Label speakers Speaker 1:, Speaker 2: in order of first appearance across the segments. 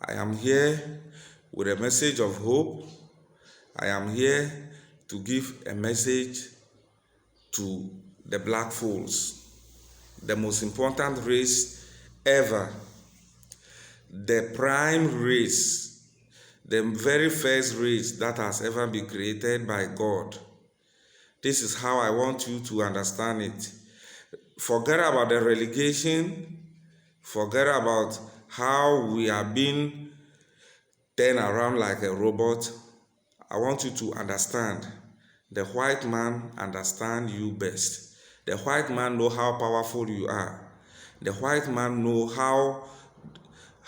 Speaker 1: I am here with a message of hope. I am here to give a message to the black folks, the most important race ever, the prime race, the very first race that has ever been created by God. This is how I want you to understand it. Forget about the relegation. Forget about how we are being turned around like a robot. I want you to understand. The white man understands you best. The white man knows how powerful you are. The white man knows how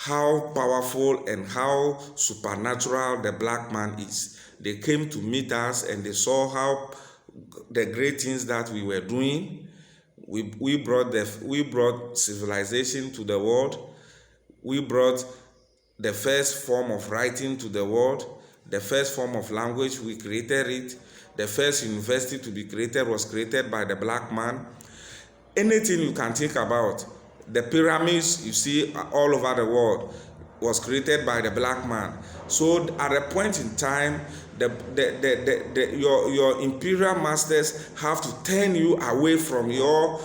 Speaker 1: powerful and how supernatural the black man is. They came to meet us and they saw how the great things that we were doing. We brought civilization to the world. We brought the first form of writing to the world, the first form of language. We created it. The first university to be created was created by the black man. Anything you can think about, the pyramids you see all over the world was created by the black man. So at a point in time, your imperial masters have to turn you away from your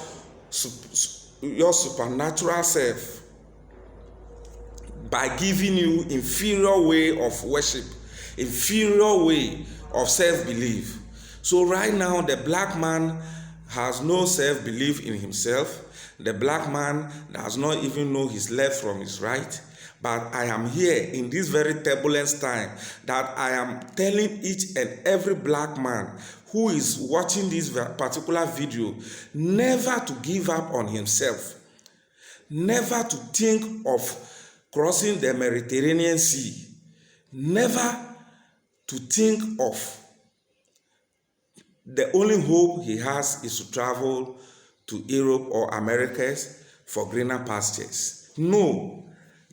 Speaker 1: supernatural self by giving you inferior way of worship, inferior way of self-belief. So right now, the black man has no self-belief in himself. The black man does not even know his left from his right. But I am here in this very turbulent time that I am telling each and every black man who is watching this particular video never to give up on himself, never to think of crossing the Mediterranean Sea, never to think of the only hope he has is to travel to Europe or Americas for greener pastures. No.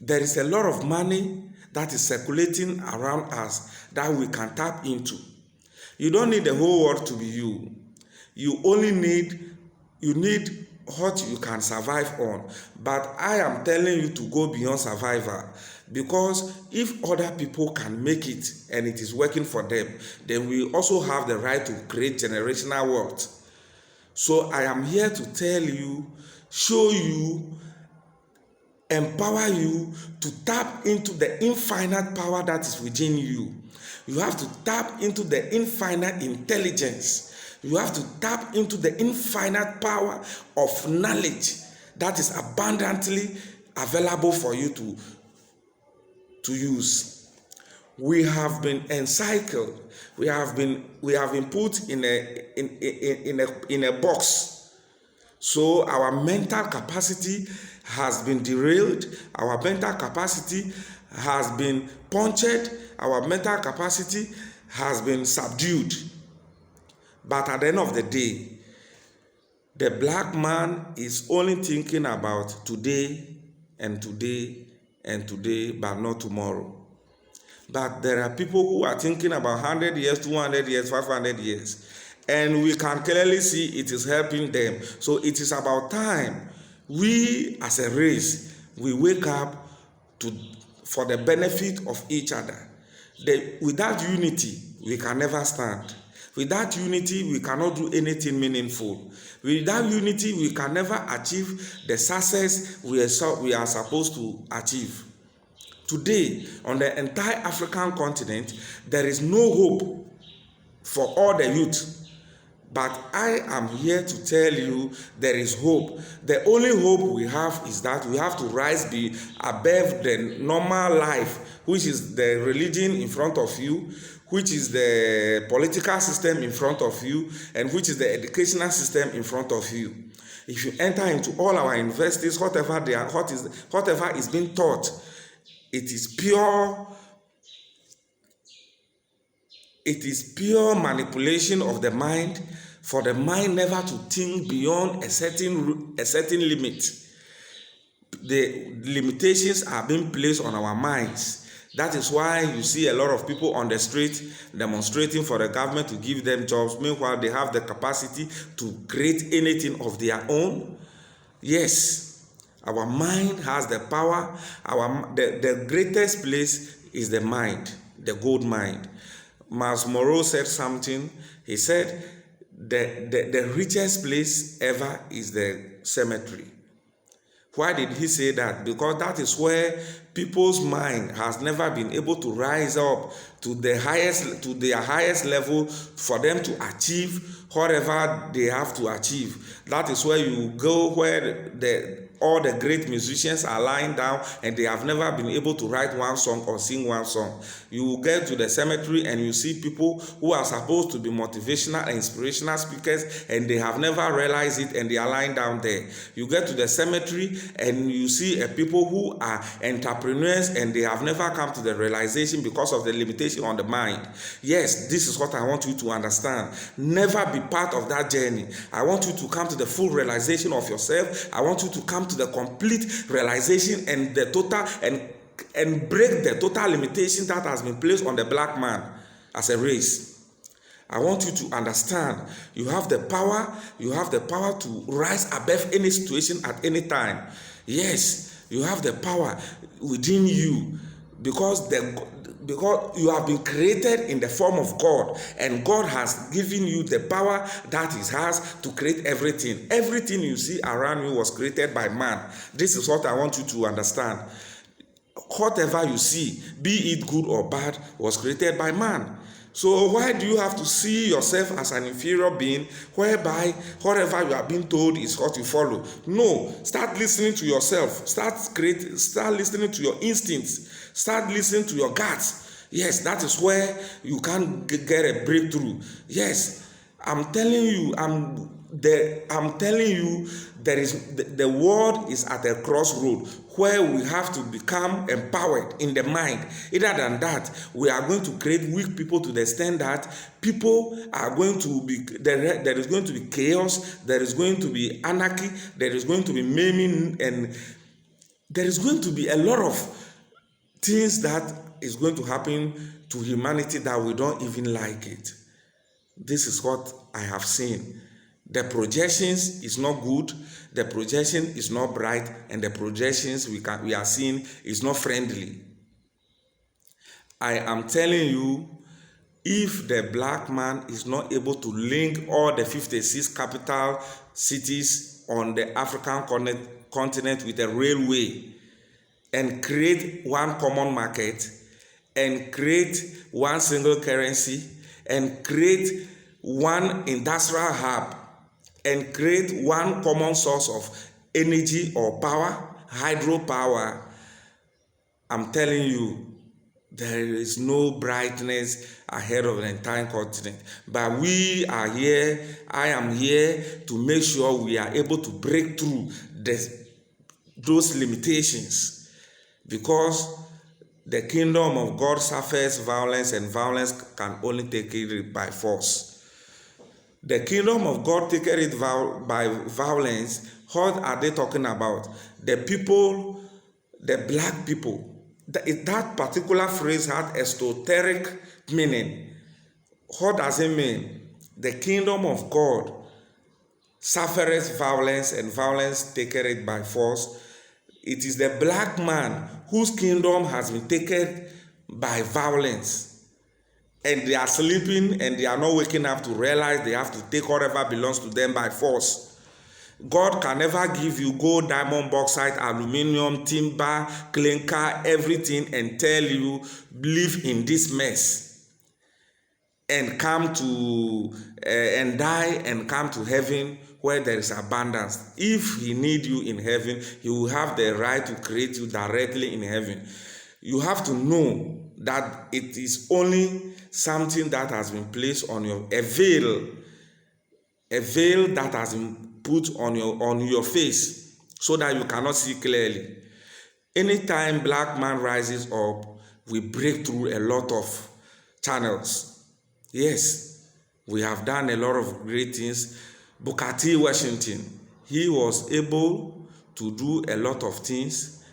Speaker 1: There is a lot of money that is circulating around us that we can tap into. You don't need the whole world to be you. You need what you can survive on. But I am telling you to go beyond survival, because if other people can make it and it is working for them, then we also have the right to create generational wealth. So I am here to tell you, show you, empower you to tap into the infinite power that is within you. You have to tap into the infinite intelligence. You have to tap into the infinite power of knowledge that is abundantly available for you to use. We have been encircled. We have been put in a box. So our mental capacity has been derailed. Our mental capacity has been punctured. Our mental capacity has been subdued. But at the end of the day, the black man is only thinking about today and today and today, but not tomorrow. But there are people who are thinking about 100 years, 200 years, 500 years. And we can clearly see it is helping them. So it is about time we as a race, we wake up for the benefit of each other. Without unity, we can never stand. Without unity, we cannot do anything meaningful. Without unity, we can never achieve the success we are supposed to achieve. Today, on the entire African continent, there is no hope for all the youth. But I am here to tell you there is hope. The only hope we have is that we have to rise above the normal life, which is the religion in front of you, which is the political system in front of you, and which is the educational system in front of you. If you enter into all our universities, whatever is being taught, it is pure manipulation of the mind, for the mind never to think beyond a certain limit. The limitations are being placed on our minds. That is why you see a lot of people on the street demonstrating for the government to give them jobs. Meanwhile, they have the capacity to create anything of their own. Yes, Our mind has the power. The greatest place is the mind, the gold mind. Miles Monroe said something. He said, the richest place ever is the cemetery. Why did he say that? Because that is where people's mind has never been able to rise up to their highest level for them to achieve whatever they have to achieve. That is where you go, where all the great musicians are lying down and they have never been able to write one song or sing one song. You will get to the cemetery and you see people who are supposed to be motivational and inspirational speakers and they have never realized it and they are lying down there. You get to the cemetery and you see people who are entrepreneurs and they have never come to the realization because of the limitation on the mind. Yes, this is what I want you to understand. Never be part of that journey. I want you to come to the full realization of yourself. I want you to come to the complete realization and the total and break the total limitation that has been placed on the black man as a race. I want you to understand you have the power to rise above any situation at any time. Yes, you have the power within you because you have been created in the form of God, and God has given you the power that He has to create everything. Everything you see around you was created by man. This is what I want you to understand. Whatever you see, be it good or bad, was created by man. So why do you have to see yourself as an inferior being whereby whatever you are being told is what you follow? No, start listening to yourself. Start listening to your instincts. Start listening to your guts. Yes, that is where you can get a breakthrough. Yes, I'm telling you, there is the world is at a crossroad where we have to become empowered in the mind. Either than that, we are going to create weak people to the extent that people are going to be there is going to be chaos, there is going to be anarchy, there is going to be maiming, and there is going to be a lot of things that is going to happen to humanity that we don't even like it. This is what I have seen. The projections is not good, the projection is not bright, and the projections we are seeing is not friendly. I am telling you, if the black man is not able to link all the 56 capital cities on the African continent with a railway and create one common market and create one single currency and create one industrial hub and create one common source of energy or power, hydropower, I'm telling you, there is no brightness ahead of the entire continent. But we are here, I am here to make sure we are able to break through those limitations, because the kingdom of God suffers violence, and violence can only take it by force. The kingdom of God taketh it by violence. What are they talking about? The people, the black people. That particular phrase had esoteric meaning. What does it mean? The kingdom of God suffereth violence, and violence taketh it by force. It is the black man whose kingdom has been taken by violence. And they are sleeping and they are not waking up to realize they have to take whatever belongs to them by force. God can never give you gold, diamond, bauxite, aluminium, timber, clinker, everything, and tell you live in this mess and come to and die and come to heaven where there is abundance. If He need you in heaven, He will have the right to create you directly in heaven. You have to know that it is only something that has been placed on a veil that has been put on your face so that you cannot see clearly. Anytime black man rises up, we break through a lot of channels. Yes, we have done a lot of great things. Booker T. Washington, he was able to do a lot of things.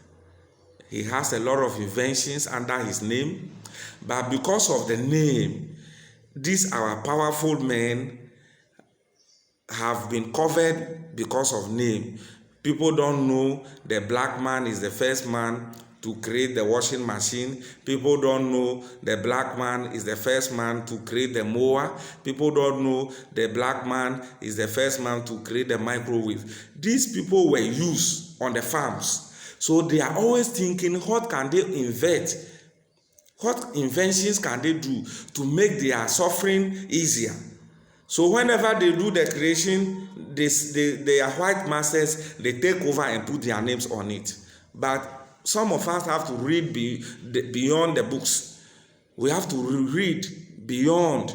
Speaker 1: He has a lot of inventions under his name. But because of the name, these our powerful men have been covered because of name. People don't know the black man is the first man to create the washing machine. People don't know the black man is the first man to create the mower. People don't know the black man is the first man to create the microwave. These people were used on the farms. So they are always thinking, what can they invent? What inventions can they do to make their suffering easier? So whenever they do the creation, they are white masters, they take over and put their names on it. But some of us have to read beyond the books. We have to read beyond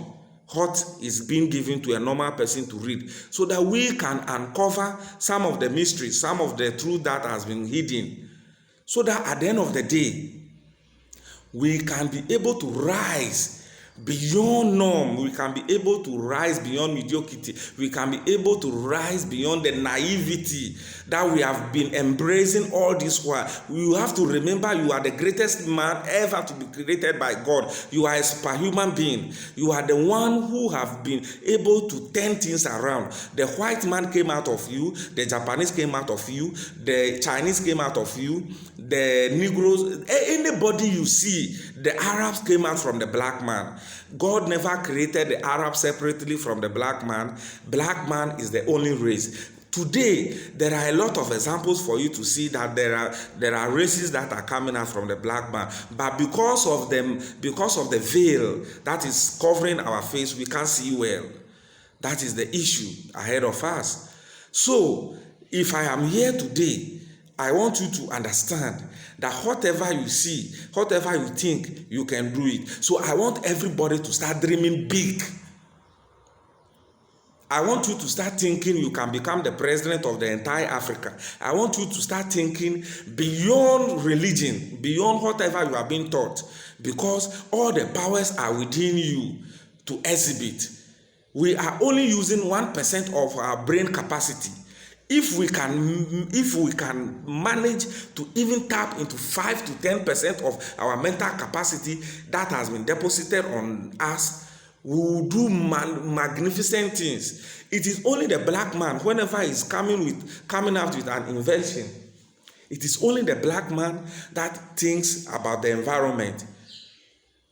Speaker 1: what is being given to a normal person to read, so that we can uncover some of the mysteries, some of the truth that has been hidden, so that at the end of the day, we can be able to rise beyond norm. We can be able to rise beyond mediocrity. We can be able to rise beyond the naivety that we have been embracing all this while. You have to remember, you are the greatest man ever to be created by God. You are a superhuman being. You are the one who have been able to turn things around. The white man came out of you. The Japanese came out of you. The Chinese came out of you. The Negroes, anybody you see, the Arabs came out from the black man. God never created the Arab separately from the black man. Black man is the only race. Today, there are a lot of examples for you to see that there are races that are coming out from the black man. But because of the veil that is covering our face, we can't see well. That is the issue ahead of us. So, if I am here today, I want you to understand that whatever you see, whatever you think, you can do it. So I want everybody to start dreaming big. I want you to start thinking you can become the president of the entire Africa. I want you to start thinking beyond religion, beyond whatever you are being taught, because all the powers are within you to exhibit. We are only using 1% of our brain capacity. If we can manage to even tap into 5 to 10% of our mental capacity that has been deposited on us, we will do magnificent things. It is only the black man, whenever he's coming out with an invention, it is only the black man that thinks about the environment.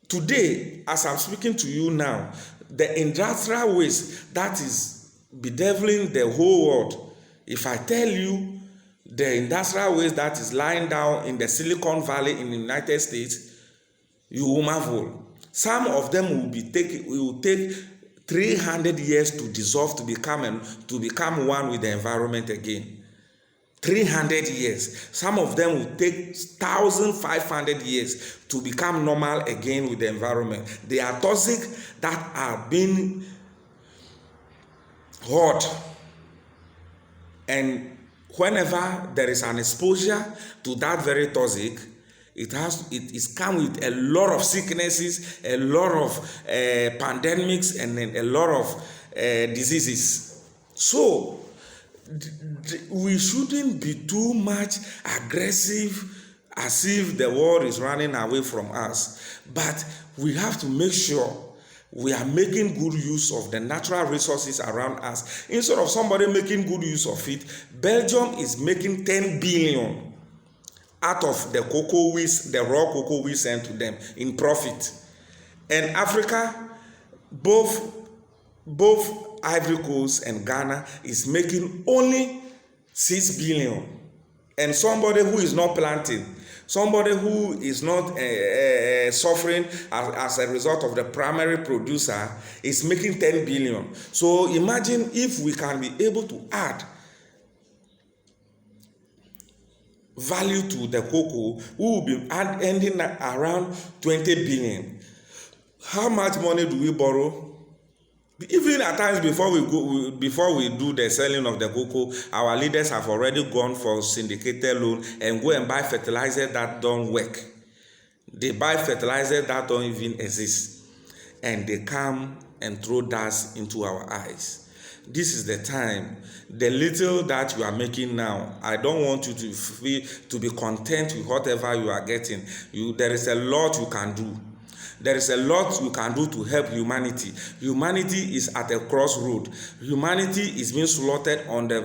Speaker 1: Today, as I'm speaking to you now, the industrial waste that is bedeviling the whole world. If I tell you the industrial waste that is lying down in the Silicon Valley in the United States, you will marvel. Some of them will take 300 years to dissolve, to become one with the environment again. 300 years. Some of them will take 1,500 years to become normal again with the environment. They are toxic that are being hot. And whenever there is an exposure to that very toxic, it is come with a lot of sicknesses, a lot of pandemics, and then a lot of diseases. So we shouldn't be too much aggressive as if the world is running away from us. But we have to make sure we are making good use of the natural resources around us. Instead of somebody making good use of it, Belgium is making 10 billion out of the cocoa the raw cocoa we send to them in profit. And Africa, both Ivory Coast and Ghana is making only 6 billion. And somebody who is not planting, somebody who is not suffering as a result of the primary producer is making 10 billion. So imagine if we can be able to add value to the cocoa, we will be ending around 20 billion. How much money do we borrow? Even at times before we do the selling of the cocoa, our leaders have already gone for syndicated loan and go and buy fertilizer that don't work. They buy fertilizer that don't even exist, and they come and throw dust into our eyes. This is the time. The little that you are making now, I don't want you to be content with whatever you are getting. There is a lot you can do. There is a lot you can do to help humanity. Humanity is at a crossroad. Humanity is being slaughtered on the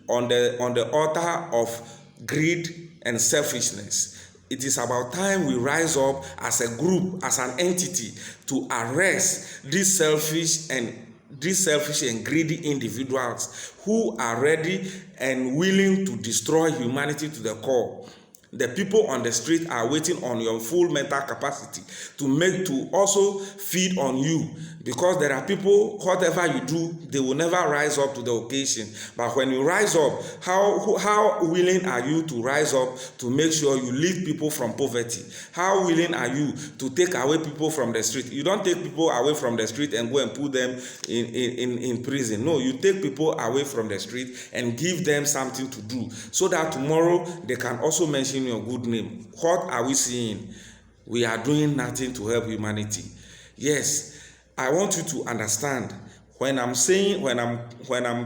Speaker 1: on the altar of greed and selfishness. It is about time we rise up as a group, as an entity, to arrest these selfish and greedy individuals who are ready and willing to destroy humanity to the core. The people on the street are waiting on your full mental capacity to also feed on you, because there are people, whatever you do, they will never rise up to the occasion. But when you rise up, how willing are you to rise up to make sure you lift people from poverty? How willing are you to take away people from the street? You don't take people away from the street and go and put them in prison. No, you take people away from the street and give them something to do, so that tomorrow they can also mention your good name. What are we seeing? We are doing nothing to help humanity. Yes, I want you to understand, when I'm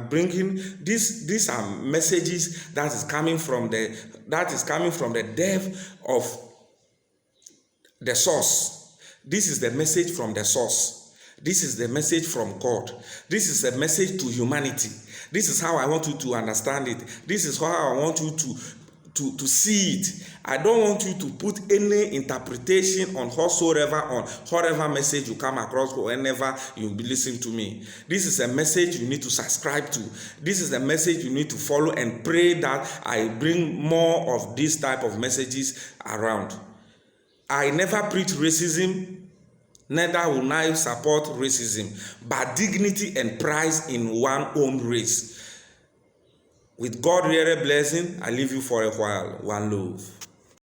Speaker 1: bringing these are messages that is coming from the depth of the source. This is the message from the source. This is the message from God. This is a message to humanity. This is how I want you to understand it. This is how I want you to see it. I don't want you to put any interpretation on whatever message you come across whenever you be listening to me. This is a message you need to subscribe to. This is a message you need to follow and pray that I bring more of these type of messages around. I never preach racism, neither will I support racism, but dignity and pride in one's own race. With God really blessing, I leave you for a while. One love.